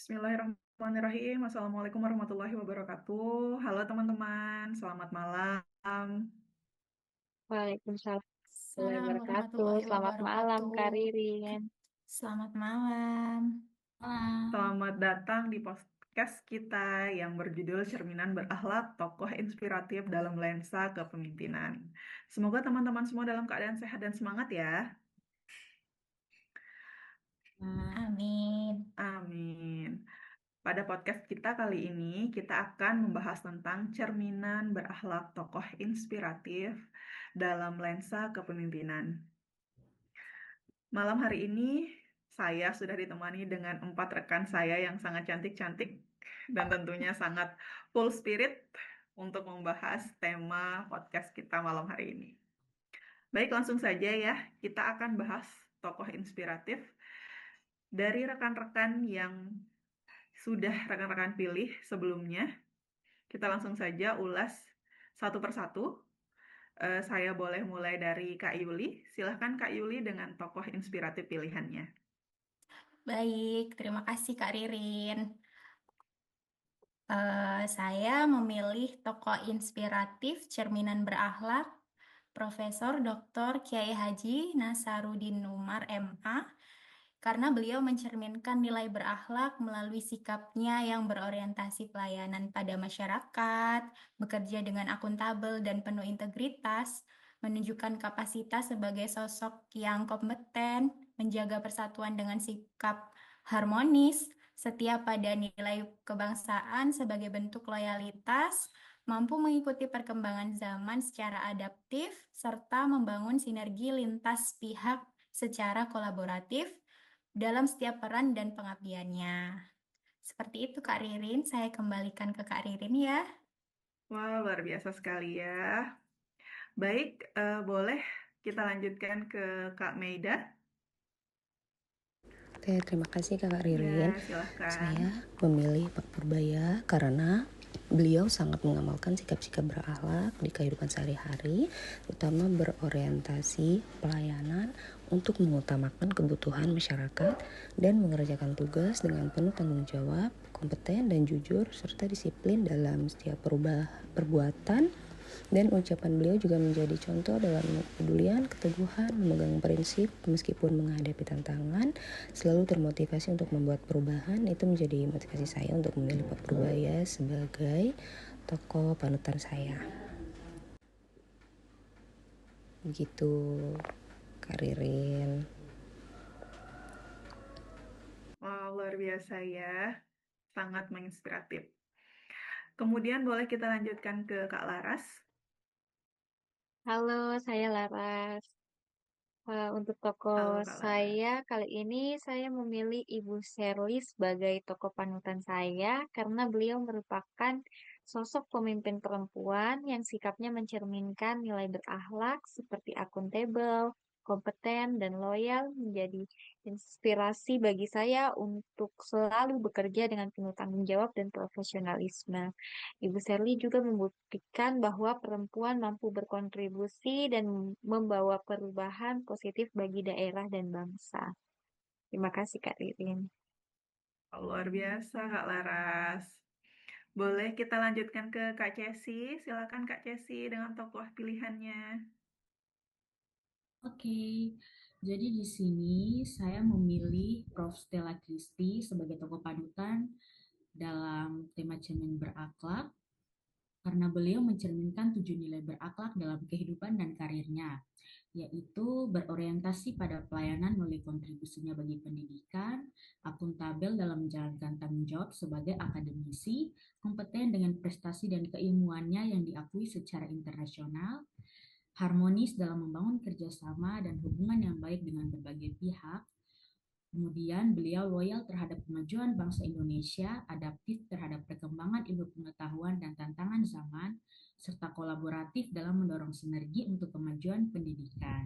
Bismillahirrahmanirrahim. Assalamualaikum warahmatullahi wabarakatuh. Halo teman-teman, selamat malam. Waalaikumsalam warahmatullahi Salam wabarakatuh. warahmatullahi Selamat malam, Kak wabarakatuh. Ririn. Selamat malam. Selamat datang di podcast kita yang berjudul Cerminan Berakhlak, Tokoh Inspiratif dalam Lensa Kepemimpinan. Semoga teman-teman semua dalam keadaan sehat dan semangat ya. Amin. Amin. Pada podcast kita kali ini, kita akan membahas tentang cerminan berakhlak tokoh inspiratif dalam lensa kepemimpinan. Malam hari ini, saya sudah ditemani dengan 4 rekan saya yang sangat cantik-cantik dan tentunya sangat full spirit untuk membahas tema podcast kita malam hari ini. Baik, langsung saja ya, kita akan bahas tokoh inspiratif dari rekan-rekan yang sudah rekan-rekan pilih sebelumnya. Kita langsung saja ulas satu persatu. Saya boleh mulai dari Kak Yuli. Silahkan Kak Yuli dengan tokoh inspiratif pilihannya. Baik, terima kasih Kak Ririn. Saya memilih tokoh inspiratif cerminan berakhlak Profesor Dr. Kiai Haji Nasaruddin Umar MA karena beliau mencerminkan nilai berakhlak melalui sikapnya yang berorientasi pelayanan pada masyarakat, bekerja dengan akuntabel dan penuh integritas, menunjukkan kapasitas sebagai sosok yang kompeten, menjaga persatuan dengan sikap harmonis, setia pada nilai kebangsaan sebagai bentuk loyalitas, mampu mengikuti perkembangan zaman secara adaptif, serta membangun sinergi lintas pihak secara kolaboratif dalam setiap peran dan pengabdiannya. Seperti itu Kak Ririn, saya kembalikan ke Kak Ririn ya. Wah, luar biasa sekali ya. Baik, boleh kita lanjutkan ke Kak Meida. Oke, terima kasih Kakak Ya, Ririn. silahkan. Saya memilih Pak Purbaya karena beliau sangat mengamalkan sikap-sikap berakhlak di kehidupan sehari-hari, terutama berorientasi pelayanan untuk mengutamakan kebutuhan masyarakat dan mengerjakan tugas dengan penuh tanggung jawab, kompeten dan jujur, serta disiplin dalam setiap perbuatan. Dan ucapan beliau juga menjadi contoh dalam kepedulian, keteguhan, memegang prinsip meskipun menghadapi tantangan, selalu termotivasi untuk membuat perubahan. Itu menjadi motivasi saya untuk memilih Pak Purbaya sebagai tokoh panutan saya. Begitu, Kak Ririn. Wah, luar biasa ya. Sangat menginspiratif. Kemudian boleh kita lanjutkan ke Kak Laras. Halo, saya Laras. Untuk tokoh Halo Kak Laras. saya kali ini saya memilih Ibu Sherly sebagai tokoh panutan saya karena beliau merupakan sosok pemimpin perempuan yang sikapnya mencerminkan nilai berakhlak seperti akuntabel, kompeten, dan loyal menjadi inspirasi bagi saya untuk selalu bekerja dengan penuh tanggung jawab dan profesionalisme. Ibu Sherly juga membuktikan bahwa perempuan mampu berkontribusi dan membawa perubahan positif bagi daerah dan bangsa. Terima kasih, Kak Ririn. Luar biasa Kak Laras. Boleh kita lanjutkan ke Kak Cesi. Silakan Kak Cesi dengan tokoh pilihannya. Oke, jadi di sini saya memilih Prof. Stella Christy sebagai tokoh panutan dalam tema cermin berakhlak karena beliau mencerminkan 7 nilai berakhlak dalam kehidupan dan karirnya, yaitu berorientasi pada pelayanan melalui kontribusinya bagi pendidikan, akuntabel dalam menjalankan tanggung jawab sebagai akademisi, kompeten dengan prestasi dan keilmuannya yang diakui secara internasional, harmonis dalam membangun kerjasama dan hubungan yang baik dengan berbagai pihak. Kemudian beliau loyal terhadap kemajuan bangsa Indonesia, adaptif terhadap perkembangan ilmu pengetahuan dan tantangan zaman, serta kolaboratif dalam mendorong sinergi untuk kemajuan pendidikan.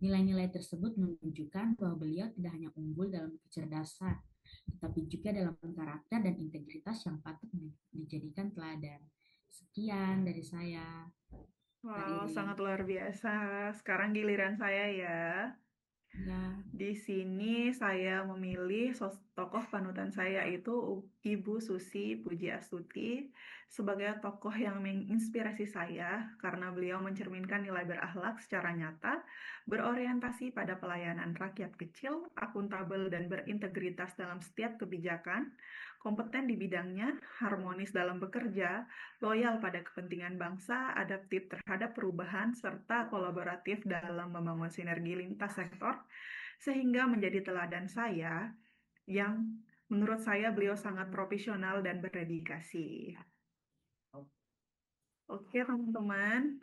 Nilai-nilai tersebut menunjukkan bahwa beliau tidak hanya unggul dalam kecerdasan, tetapi juga dalam karakter dan integritas yang patut dijadikan teladan. Sekian dari saya. Wow, sangat luar biasa. Sekarang giliran saya ya. Ya, Di sini saya memilih tokoh panutan saya itu Ibu Susi Pujiastuti sebagai tokoh yang menginspirasi saya karena beliau mencerminkan nilai berakhlak secara nyata, berorientasi pada pelayanan rakyat kecil, akuntabel dan berintegritas dalam setiap kebijakan, kompeten di bidangnya, harmonis dalam bekerja, loyal pada kepentingan bangsa, adaptif terhadap perubahan, serta kolaboratif dalam membangun sinergi lintas sektor, sehingga menjadi teladan saya yang menurut saya beliau sangat profesional dan berdedikasi. Oke, teman-teman.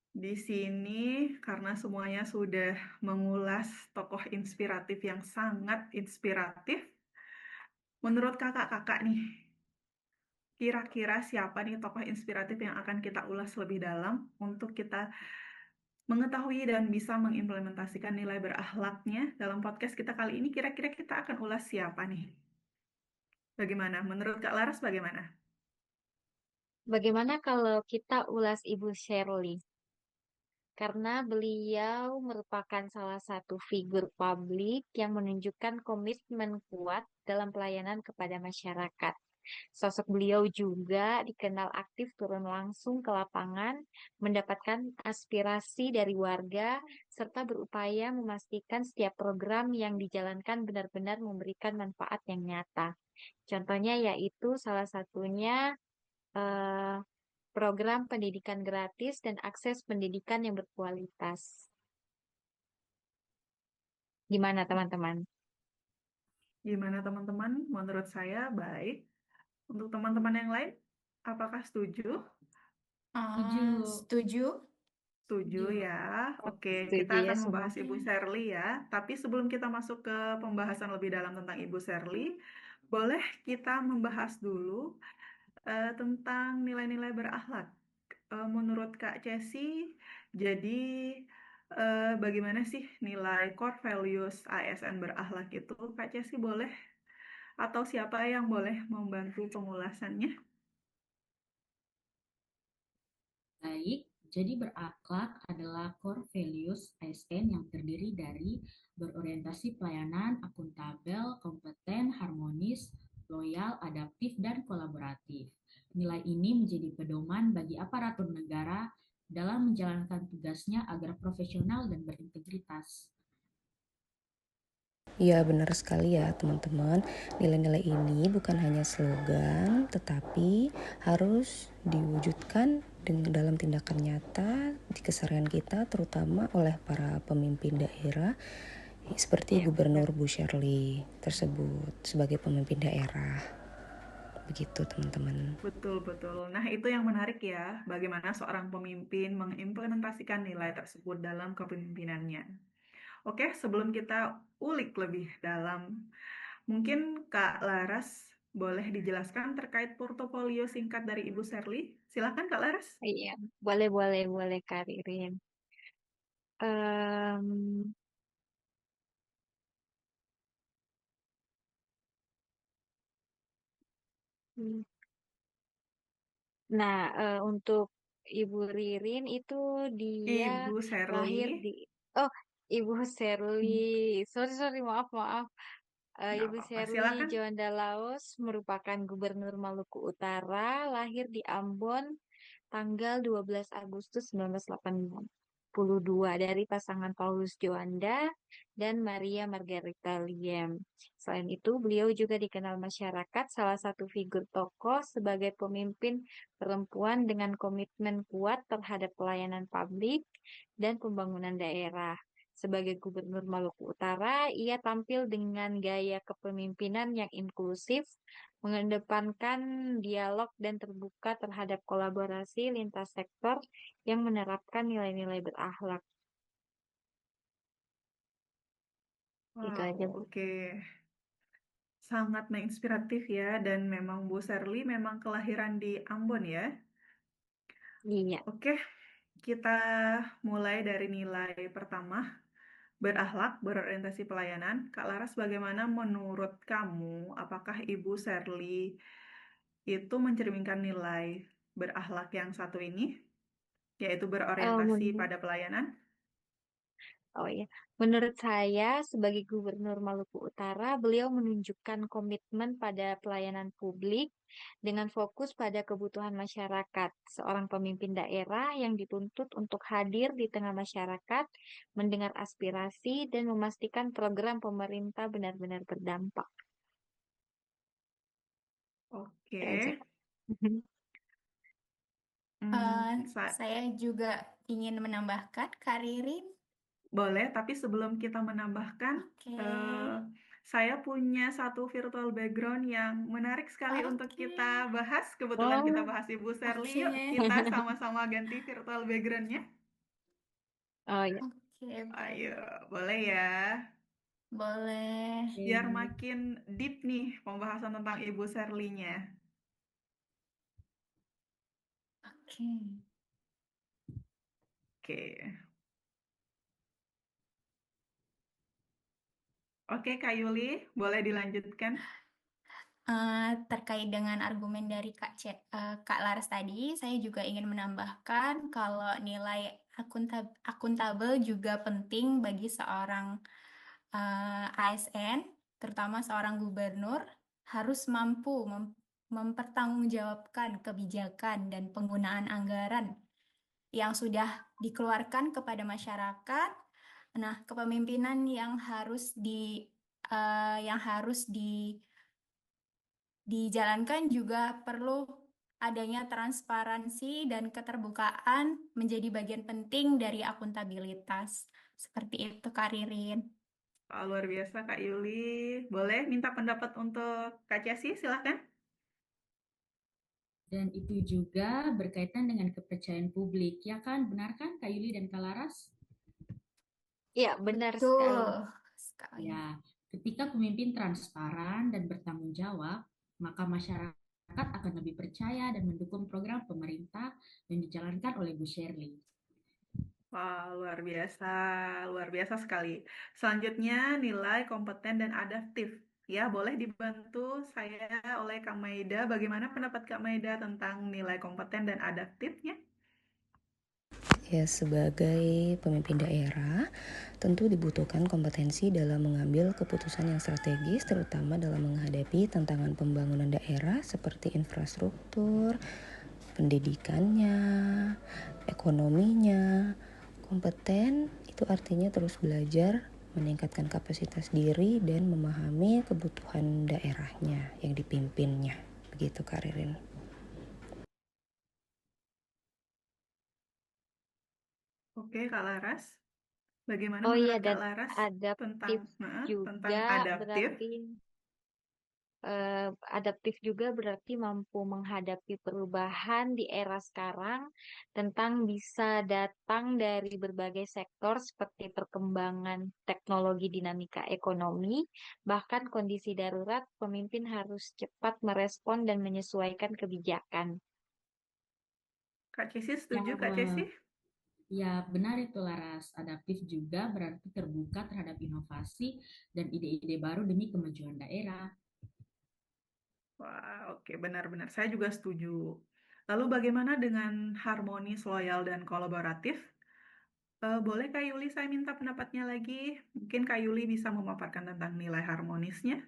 Di sini karena semuanya sudah mengulas tokoh inspiratif yang sangat inspiratif, menurut kakak-kakak nih, kira-kira siapa nih tokoh inspiratif yang akan kita ulas lebih dalam untuk kita mengetahui dan bisa mengimplementasikan nilai berakhlaknya dalam podcast kita kali ini? Kira-kira kita akan ulas siapa nih? Bagaimana? Menurut Kak Laras bagaimana? Bagaimana kalau kita ulas Ibu Shirley? Karena beliau merupakan salah satu figur publik yang menunjukkan komitmen kuat dalam pelayanan kepada masyarakat. Sosok beliau juga dikenal aktif turun langsung ke lapangan, mendapatkan aspirasi dari warga, serta berupaya memastikan setiap program yang dijalankan benar-benar memberikan manfaat yang nyata. Contohnya yaitu salah satunya eh, program pendidikan gratis dan akses pendidikan yang berkualitas. Gimana teman-teman? Gimana teman-teman? Menurut saya baik. Untuk teman-teman yang lain, apakah setuju? setuju. Setuju? Setuju Setuju. ya. Oke, kita Setuju ya akan semua. membahas Ibu Shirley ya. Tapi sebelum kita masuk ke pembahasan lebih dalam tentang Ibu Shirley, boleh kita membahas dulu tentang nilai-nilai berakhlak. Menurut Kak Cesi, jadi bagaimana sih nilai core values ASN berakhlak itu? Kak Cesi boleh atau siapa yang boleh membantu pengulasannya? Baik, jadi berakhlak adalah core values ASN yang terdiri dari berorientasi pelayanan, akuntabel, kompeten, harmonis, loyal, adaptif, dan kolaboratif. Nilai ini menjadi pedoman bagi aparatur negara dalam menjalankan tugasnya agar profesional dan berintegritas. Ya, benar sekali ya teman-teman. Nilai-nilai ini bukan hanya slogan, tetapi harus diwujudkan dalam tindakan nyata di keseharian kita, terutama oleh para pemimpin daerah, seperti Gubernur Bu Shirley tersebut sebagai pemimpin daerah. Begitu teman-teman. Betul, betul. Nah, itu yang menarik ya, bagaimana seorang pemimpin mengimplementasikan nilai tersebut dalam kepemimpinannya. Oke, sebelum kita ulik lebih dalam, mungkin Kak Laras boleh dijelaskan terkait portofolio singkat dari Ibu Shirley? Silakan Kak Laras. Iya, boleh Kak Ririn. Em, nah, untuk Ibu Ririn itu dia Ibu lahir Shirley. di, oh, Ibu Shirley, sorry, maaf. Nggak Ibu apa-apa, Shirley silakan. Juanda Laos merupakan Gubernur Maluku Utara, lahir di Ambon tanggal 12 Agustus 1982 dari pasangan Paulus Juanda dan Maria Margarita Liem. Selain itu, beliau juga dikenal masyarakat salah satu figur tokoh sebagai pemimpin perempuan dengan komitmen kuat terhadap pelayanan publik dan pembangunan daerah. Sebagai Gubernur Maluku Utara, ia tampil dengan gaya kepemimpinan yang inklusif, mengedepankan dialog dan terbuka terhadap kolaborasi lintas sektor yang menerapkan nilai-nilai berakhlak. Itu aja, Wow, Bu. oke. Sangat menginspiratif ya, dan memang Bu Shirley memang kelahiran di Ambon ya. Iya. Oke, kita mulai dari nilai pertama, berakhlak, berorientasi pelayanan. Kak Laras, bagaimana menurut kamu, apakah Ibu Shirley itu mencerminkan nilai berakhlak yang satu ini, yaitu Eh, berorientasi men- pada pelayanan? Oh iya, menurut saya sebagai Gubernur Maluku Utara, beliau menunjukkan komitmen pada pelayanan publik dengan fokus pada kebutuhan masyarakat. Seorang pemimpin daerah yang dituntut untuk hadir di tengah masyarakat, mendengar aspirasi, dan memastikan program pemerintah benar-benar berdampak. Oke. Itu aja. Sa- Saya juga ingin menambahkan, Kak Ririn. Boleh, tapi sebelum kita menambahkan, Oke. saya punya satu virtual background yang menarik sekali untuk Oke. kita bahas. Kebetulan kita Oh, bahas Ibu Sherly. Oke. Yuk, kita sama-sama ganti virtual backgroundnya. oh iya. Oke, baik. Ayo, boleh ya. Boleh. Biar makin deep nih pembahasan tentang Ibu Sherly-nya. Oke. Oke. Oke, Kak Yuli, boleh dilanjutkan? Terkait dengan argumen dari Kak Laras tadi, saya juga ingin menambahkan kalau nilai akuntabel juga penting bagi seorang ASN, terutama seorang gubernur, harus mampu mempertanggungjawabkan kebijakan dan penggunaan anggaran yang sudah dikeluarkan kepada masyarakat. Nah, kepemimpinan yang harus dijalankan juga perlu adanya transparansi dan keterbukaan menjadi bagian penting dari akuntabilitas. Seperti itu, Kak Ririn. Wah, luar biasa, Kak Yuli. Boleh minta pendapat untuk Kak Cesi, silakan. Dan itu juga berkaitan dengan kepercayaan publik, ya kan? Benar kan, Kak Yuli dan Kak Laras? Iya, benar Betul sekali. sekali. Ya, ketika pemimpin transparan dan bertanggung jawab, maka masyarakat akan lebih percaya dan mendukung program pemerintah yang dijalankan oleh Bu Shirley. Wah, luar biasa sekali. Selanjutnya, nilai kompeten dan adaptif. Ya, boleh dibantu saya oleh Kak Maida. Bagaimana pendapat Kak Maida tentang nilai kompeten dan adaptifnya? Ya, sebagai pemimpin daerah, tentu dibutuhkan kompetensi dalam mengambil keputusan yang strategis, terutama dalam menghadapi tantangan pembangunan daerah seperti infrastruktur, pendidikannya, ekonominya. Kompeten itu artinya terus belajar, meningkatkan kapasitas diri, dan memahami kebutuhan daerahnya yang dipimpinnya. Begitu, Kak Ririn. Oke, Kak Laras. Bagaimana Oh iya, menurut Kak dan Laras adaptif tentang juga adaptif? berarti adaptif juga berarti mampu menghadapi perubahan di era sekarang tentang bisa datang dari berbagai sektor seperti perkembangan teknologi dinamika ekonomi, bahkan kondisi darurat, pemimpin harus cepat merespon dan menyesuaikan kebijakan. Kak Cesi Ya, setuju, Kak Cesi? ya benar itu Laras. Adaptif juga berarti terbuka terhadap inovasi dan ide-ide baru demi kemajuan daerah. Wah, oke, benar-benar. Saya juga setuju. Lalu bagaimana dengan harmonis, loyal, dan kolaboratif? Boleh Kak Yuli saya minta pendapatnya lagi? Mungkin Kak Yuli bisa memaparkan tentang nilai harmonisnya.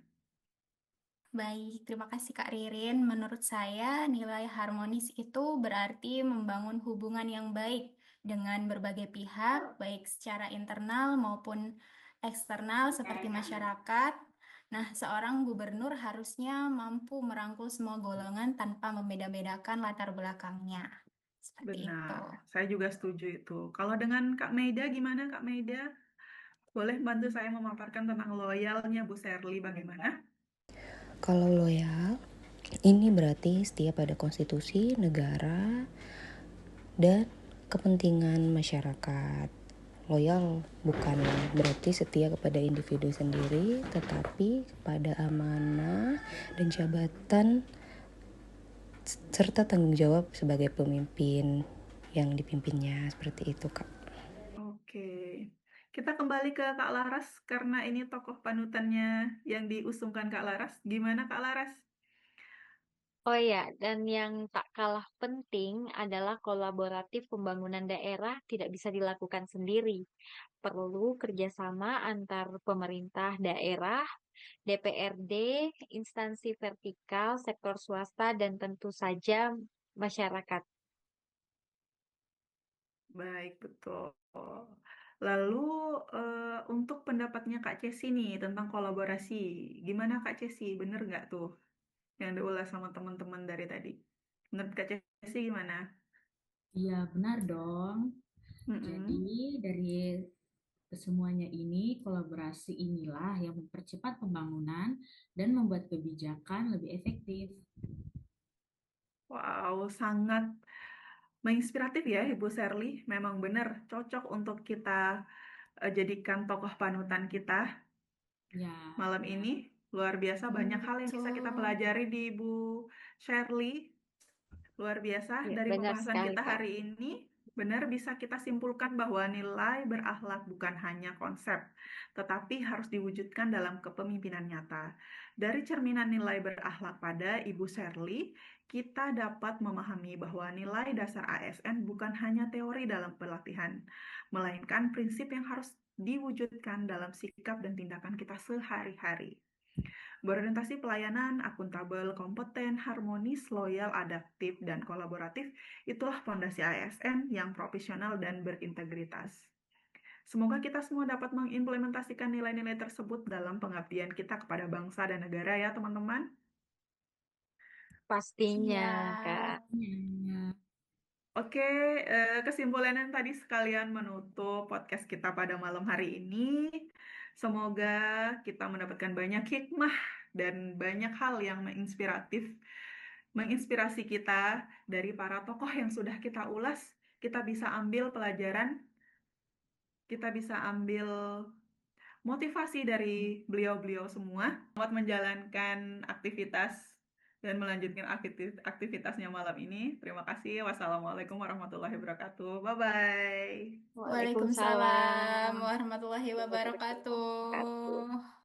Baik, terima kasih Kak Ririn. Menurut saya, nilai harmonis itu berarti membangun hubungan yang baik dengan berbagai pihak, baik secara internal maupun eksternal seperti masyarakat. Nah, seorang gubernur harusnya mampu merangkul semua golongan tanpa membeda-bedakan latar belakangnya. Seperti itu. Benar, saya juga setuju itu. Kalau dengan Kak Meida, gimana Kak Meida? Boleh bantu saya memaparkan tentang loyalnya Bu Sherly bagaimana? Kalau loyal, ini berarti setia pada konstitusi, negara, dan kepentingan masyarakat. Loyal bukan berarti setia kepada individu sendiri, tetapi kepada amanah dan jabatan serta tanggung jawab sebagai pemimpin yang dipimpinnya. Seperti itu, Kak. Oke, kita kembali ke Kak Laras karena ini tokoh panutannya yang diusungkan Kak Laras. Gimana Kak Laras? Oh ya, dan yang tak kalah penting adalah kolaboratif pembangunan daerah tidak bisa dilakukan sendiri. Perlu kerjasama antar pemerintah daerah, DPRD, instansi vertikal, sektor swasta, dan tentu saja masyarakat. Baik, betul. Lalu untuk pendapatnya Kak Cesi nih tentang kolaborasi, gimana Kak Cesi? Bener nggak tuh yang diulas sama teman-teman dari tadi? Menurut Kak Cesi gimana? Iya, benar dong. Jadi Mm-mm. dari kesemuanya ini, kolaborasi inilah yang mempercepat pembangunan dan membuat kebijakan lebih efektif. Wow, sangat menginspiratif ya Ibu Sherly. Memang benar cocok untuk kita jadikan tokoh panutan kita Ya, malam ini. Luar biasa banyak hal yang bisa kita Betul. pelajari di Ibu Sherly. Luar biasa Ya, dari benar pembahasan sekali, kita Kak. hari ini. Benar bisa kita simpulkan bahwa nilai berakhlak bukan hanya konsep, tetapi harus diwujudkan dalam kepemimpinan nyata. Dari cerminan nilai berakhlak pada Ibu Sherly, kita dapat memahami bahwa nilai dasar ASN bukan hanya teori dalam pelatihan, melainkan prinsip yang harus diwujudkan dalam sikap dan tindakan kita sehari-hari. Berorientasi pelayanan, akuntabel, kompeten, harmonis, loyal, adaptif, dan kolaboratif, itulah fondasi ASN yang profesional dan berintegritas. Semoga kita semua dapat mengimplementasikan nilai-nilai tersebut dalam pengabdian kita kepada bangsa dan negara ya teman-teman. Pastinya, Kak. Siap. ya. Oke, kesimpulannya tadi sekalian menutup podcast kita pada malam hari ini. Semoga kita mendapatkan banyak hikmah dan banyak hal yang menginspirasi kita dari para tokoh yang sudah kita ulas. Kita bisa ambil pelajaran, kita bisa ambil motivasi dari beliau-beliau semua. Selamat menjalankan aktivitas dan melanjutkan aktivitasnya malam ini. Terima kasih. Wassalamualaikum warahmatullahi wabarakatuh. Bye-bye. Waalaikumsalam Waalaikumsalam warahmatullahi warahmatullahi wabarakatuh. wabarakatuh.